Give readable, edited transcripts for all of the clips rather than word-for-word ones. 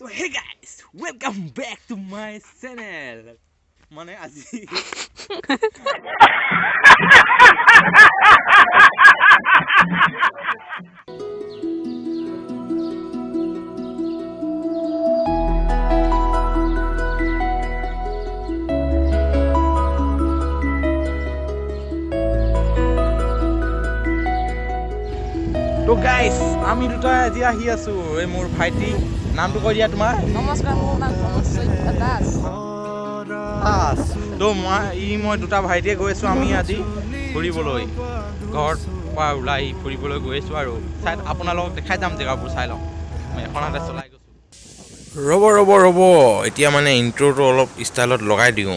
So hey guys, welcome back to my channel. Mane aji. So guys, আমি দুটা আজি আহি আছো এই মোৰ ভাইটি নামটো কৈ দিয়া তোমাৰ নমস্কাৰ মোৰ নাম মনসৈত দাস তো মই দুটা ভাইটিয়ে গৈ আছো আমি আজি ফুৰিবলৈ ঘৰত পৰা ওলাই ফুৰিবলৈ গৈ আছো আৰু চাই আপোনালোকক দেখাই যাম জেগাবোৰ চাই লওঁ মই এখন হাতে চলাই গৈছো ৰ'ব এতিয়া মানে ইন্ট্ৰটো অলপ ষ্টাইলত লগাই দিওঁ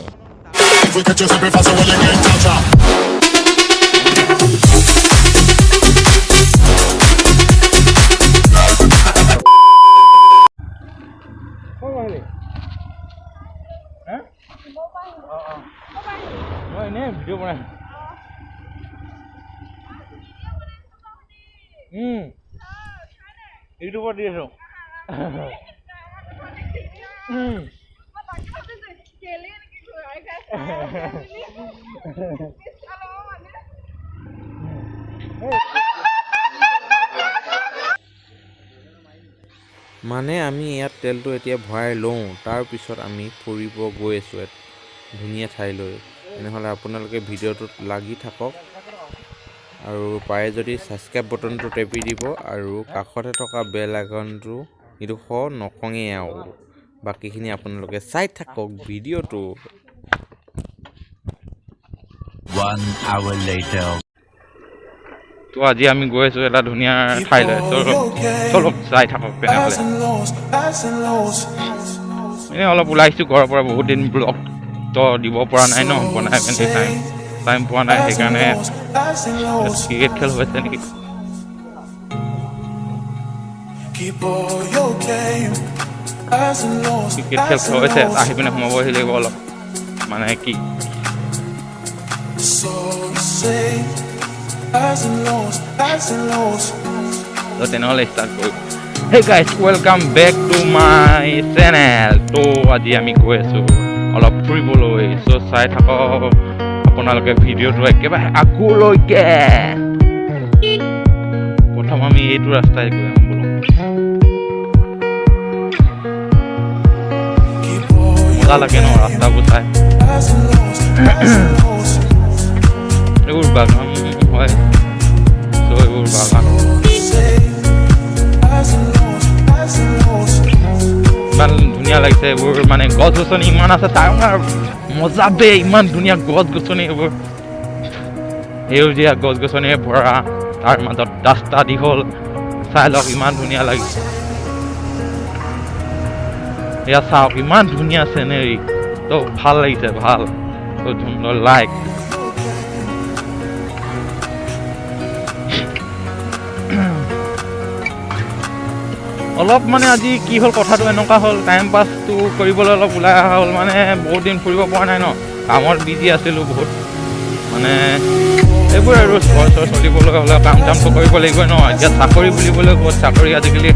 মই এনে ভিডিঅ' বনাই ইউটিউবত দি আছো মানে আমি ইয়াত তেলটো এতিয়া ভৰাই লওঁ তাৰপিছত আমি ফুৰিব গৈ আছোঁ এক ধুনীয়া ঠাইলৈ তেনেহ'লে আপোনালোকে ভিডিঅ'টোত লাগি থাকক আৰু পাৰে যদি ছাবস্ক্ৰাইব বটনটো টেপি দিব আৰু কাষতে থকা বেল আইকনটো সেইটো নকঙেই আৰু বাকীখিনি আপোনালোকে চাই থাকক ভিডিঅ'টো 1 hour later. তো আজি আমি গৈ আছো এটা ধুনীয়া ঠাইলৈ চলক চাই থাকক তেনেহ'লে এনেই অলপ ওলাইছোঁ ঘৰৰ পৰা বহুত দিন ব্লগ তো দিব পৰা নাই ন বনাই মেলি টাইম পোৱা নাই সেইকাৰণে ক্ৰিকেট খেল হৈছে নেকি ক্ৰিকেট খেল হৈছে আহি পিনে সোমাবহি লাগিব অলপ মানে কি তো তেনেহ'লে ষ্টাৰ্ট কৰোঁ Hey guys, welcome back to my channel. তো আজি আমি গৈ আছোঁ অলপ ফুৰিবলৈ চ' চাই থাকক আপোনালোকে ভিডিঅ'টো একেবাৰে আগলৈকে প্ৰথম আমি এইটো ৰাস্তাই গৈ আহোঁ বোলো মজা লাগে ন ৰাস্তাবোৰ চাই এইবোৰ বাগান হয় চ' এইবোৰ বাগান ইমান ধুনীয়া লাগিছে এইবোৰ মানে গছ গছনি ইমান আছে তাৰ মজা বে ইমান ধুনীয়া গছ গছনি এইবোৰ সেউজীয়া গছ গছনিৰে ভৰা তাৰ মাজত ৰাস্তা দীঘল চাই লওক ইমান ধুনীয়া লাগিছে এয়া চাওক ইমান ধুনীয়া চিনেৰী তো ভাল লাগিছে ভাল তো সুন্দৰ লাইক অলপ মানে আজি কি হ'ল কথাটো এনেকুৱা হ'ল টাইম পাছটো কৰিবলৈ অলপ ওলাই অহা হ'ল মানে বহুত দিন ফুৰিব পৰা নাই ন কামত বিজি আছিলোঁ বহুত মানে এইবোৰ আৰু ঘৰ চলিবলৈ হ'লে কাম চামটো কৰিব লাগিবই ন এতিয়া চাকৰি বুলিবলৈ ক'ত চাকৰি আজিকালি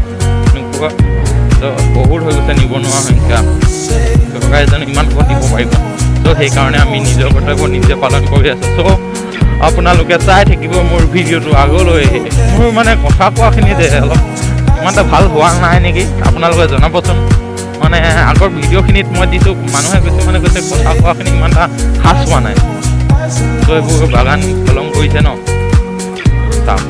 নোপোৱা তো বহুত হৈ গৈছে নিবনুৱা সংখ্যা চৰকাৰে জানো ইমান ক'ত দিব পাৰিব ত' সেইকাৰণে আমি নিজৰ কৰ্তব্য নিজে পালন কৰি আছোঁ চ' আপোনালোকে চাই থাকিব মোৰ ভিডিঅ'টো আগলৈ মোৰ মানে কথা কোৱাখিনি যে অলপ ইমান এটা ভাল হোৱা নাই নেকি আপোনালোকে জনাবচোন মানে আগৰ ভিডিঅ'খিনিত মই দিছোঁ মানুহে কিছুমানে কৈছে কথা কোৱাখিনি ইমান এটা সাজ হোৱা নাই ত' এইবোৰ বাগান কলম কৰিছে ন চাওক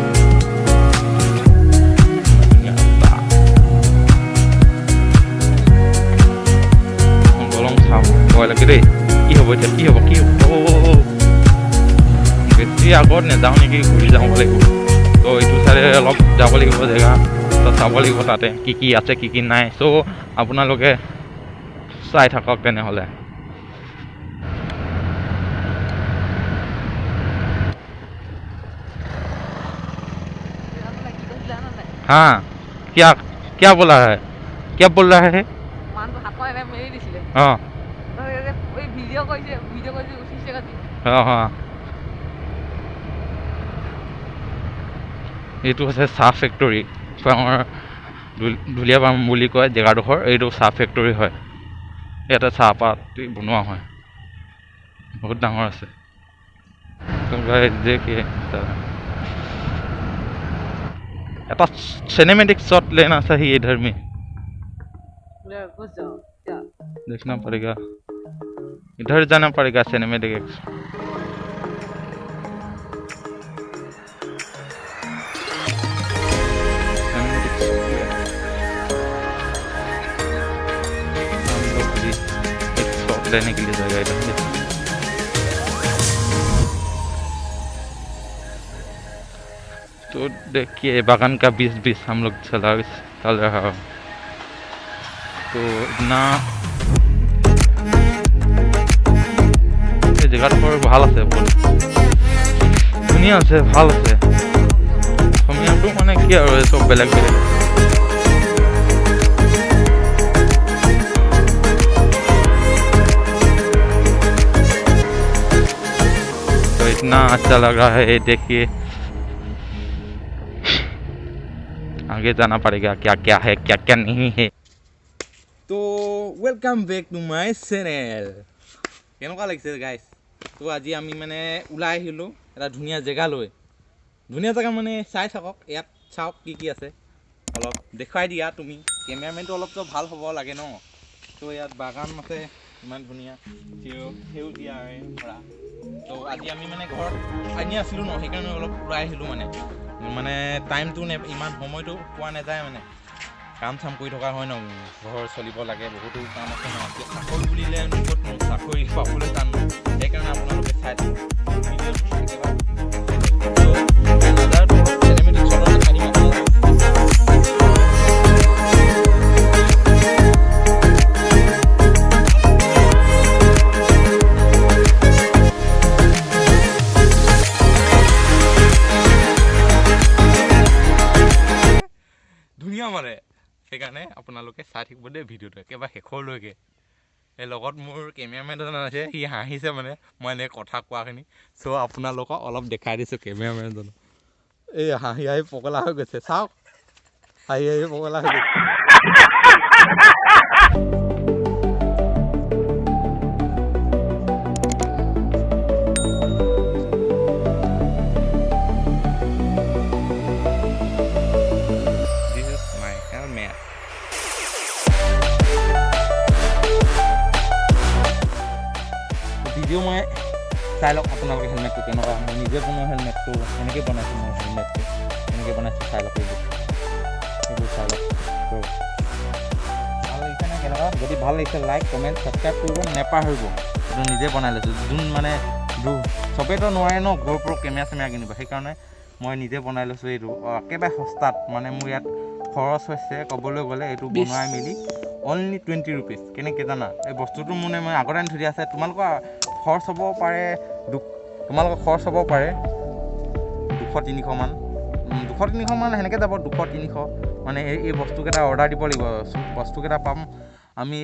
কলম চাওক ভয় লাগে দেই কি হ'ব এতিয়া কি হ'ব বেছি আগত নেযাওঁ নেকি ঘূৰি যাব লাগিব ত' এইটো চাইডে অলপ যাব লাগিব জেগা চাব লাগিব তাতে কি কি আছে কি কি নাই চ' আপোনালোকে চাই থাকক তেনেহ'লে हाँ क्या क्या बोला है क्या बोल रहा है हाँ हाँ हाँ এইটো আছে চাহ ফেক্টৰী ঢুলীয়া পাম বুলি কয় জেগাডোখৰ। এইটো চাহ ফেক্টৰী হয়, ইয়াতে চাহপাত বনোৱা হয়, বহুত ডাঙৰ আছে। এটা सिनेमैटिक शॉट लेना चाहिए इधर में, देखना पड़ेगा, इधर जाना पड़ेगा सिनेमैटिक। लेने के लिए जगह इधर। तो देखिए बागान का बीच हम लोग चल रहा है, तो इतना এই জেগাডোখৰ ভাল আছে, বহুত ধুনীয়া আছে, ভাল আছে। সময়টো মানে কি আৰু চব বেলেগ বেলেগ। इतना अच्छा लग रहा है, देखिए आगे जाना पड़ेगा, क्या क्या है क्या क्या नहीं है। তো welcome back to my channel. কেনেকুৱা লাগিছে গাইছ? তো আজি আমি মানে ওলাই আহিলোঁ এটা ধুনীয়া জেগালৈ। ধুনীয়া জেগা মানে চাই থাকক, ইয়াত চাওক কি কি আছে, অলপ দেখুৱাই দিয়া তুমি। কেমেৰামেনটো অলপতো ভাল হ'ব লাগে ন। তো ইয়াত বাগান আছে ইমান ধুনীয়া, সেউজীয়া ভৰা। তো আজি আমি মানে ঘৰত আনি আছিলোঁ ন, সেইকাৰণে অলপ ওলাই আহিলোঁ। মানে টাইমটো ইমান সময়টো পোৱা নাযায়, মানে কাম চাম কৰি থকা হয় ন, ঘৰ চলিব লাগে, বহুতো কাম আছে ন। চাকৰি বুলিলে ক'তনো চাকৰি পাবলৈ টান, সেইকাৰণে আপোনালোকে চাই থাকক ধুনীয়া মানে। সেইকাৰণে আপোনালোকে চাই থাকিব দেই ভিডিঅ'টো একেবাৰে শেষৰলৈকে। এই লগত মোৰ কেমেৰামেন এজন আছে, সি হাঁহিছে মানে মই এনেকৈ কথা কোৱাখিনি। চ' আপোনালোকক অলপ দেখাই দিছোঁ কেমেৰামেনজনক। এই হাঁহি হাঁহি পগলা হৈ গৈছে, চাওক হাঁহি হাঁহি পগলা হৈ গৈছে। ভিডিঅ' মই চাই লওক আপোনালোকে হেলমেটটো কেনেকুৱা। মই নিজে বনোৱা হেলমেটটো এনেকৈ বনাইছোঁ, মই হেলমেটটো এনেকৈ বনাইছোঁ, চাই লওক এইবোৰ চাই লওক। তো ভাল লাগিছে নে কেনেকুৱা? যদি ভাল লাগিছে লাইক কমেণ্ট ছাবস্ক্ৰাইব কৰিব নেপাহৰিব। এইটো নিজে বনাই লৈছোঁ, যোন মানে চবেইতো নোৱাৰে ন ঘৰৰ পৰা কেমেৰা চেমেৰা কিনিব, সেইকাৰণে মই নিজে বনাই লৈছোঁ। এইটো একেবাৰে সস্তাত, মানে মোৰ ইয়াত খৰচ হৈছে ক'বলৈ গ'লে এইটো বনাই মেলি অনলি 20 rupees। কেনেকৈ জানা? এই বস্তুটো মানে মই আগতে আনি থৈ দিয়া আছে। তোমালোকৰ খৰচ হ'ব পাৰে 200-300 মান, 200-300 মান সেনেকৈ যাব। 200-300 মানে এই বস্তুকেইটা অৰ্ডাৰ দিব লাগিব। বস্তুকেইটা পাম আমি,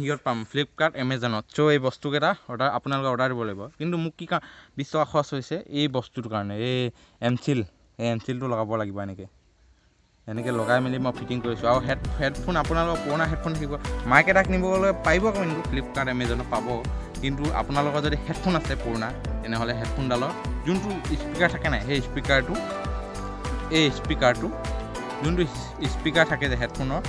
সিহঁত পাম ফ্লিপকাৰ্ট, এমেজনত। চ' এই বস্তুকেইটা আপোনালোকে অৰ্ডাৰ দিব লাগিব। কিন্তু মোক কি 20 টকা খৰচ হৈছে এই বস্তুটোৰ কাৰণে। এই এমচিলটো লগাব লাগিব, এনেকৈ লগাই মেলি মই ফিটিং কৰিছোঁ। আৰু হেডফোন আপোনালোকৰ পুৰণা হেডফোন থাকিব, মাইক এটা কিনিবলৈ পাৰিব কিন্তু ফ্লিপকাৰ্ট, এমেজনত পাব। কিন্তু আপোনালোকৰ যদি হেডফোন আছে পুৰণা, তেনেহ'লে হেডফোনডালৰ যোনটো স্পীকাৰ থাকে নাই, সেই স্পীকাৰটো যোনটো স্পীকাৰ থাকে যে হেডফোনৰ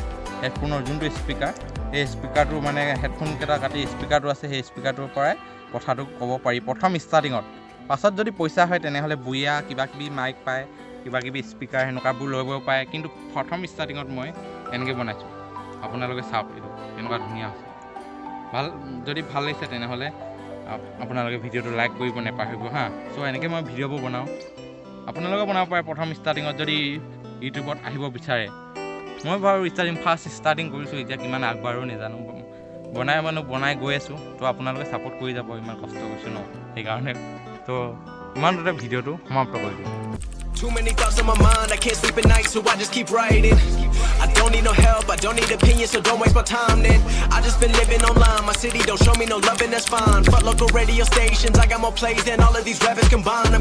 যোনটো স্পীকাৰ, সেই স্পীকাৰটো মানে হেডফোনকেইটা কাটি স্পীকাৰটো আছে, সেই স্পীকাৰটোৰ পৰাই কথাটো ক'ব পাৰি প্ৰথম ষ্টাৰ্টিঙত। পাছত যদি পইচা হয় তেনেহ'লে বুঢ়ীয়া কিবাকিবি মাইক পায়, কিবাকিবি স্পীকাৰ সেনেকুৱাবোৰ ল'ব পাৰে। কিন্তু প্ৰথম ষ্টাৰ্টিঙত মই এনেকৈ বনাইছোঁ। আপোনালোকে চাওক এইটো কেনেকুৱা ধুনীয়া হৈছে। যদি ভাল লাগিছে তেনেহ'লে আপোনালোকে ভিডিঅ'টো লাইক কৰিব নেপাহৰিব হা। চ' এনেকৈ মই ভিডিঅ'বোৰ বনাওঁ, আপোনালোকে বনাব পাৰে প্ৰথম ষ্টাৰ্টিঙত যদি ইউটিউবত আহিব বিচাৰে। মই বাৰু ফাৰ্ষ্ট ষ্টাৰ্টিং কৰিছোঁ, এতিয়া কিমান আগবাঢ়ো নাজানো, বনাই গৈ আছোঁ। তো আপোনালোকে ছাপোৰ্ট কৰি যাব, ইমান কষ্ট কৰিছোঁ ন, সেইকাৰণে। তো ইমানতে ভিডিঅ'টো সমাপ্ত কৰি দিওঁ। Too many thoughts on my mind, I can't sleep at night, so I just keep writing. I don't need no help, I don't need opinions, so don't waste my time then. I just been living online, my city don't show me no love and that's fine. Fuck local radio stations, I got more plays than all of these rappers combined.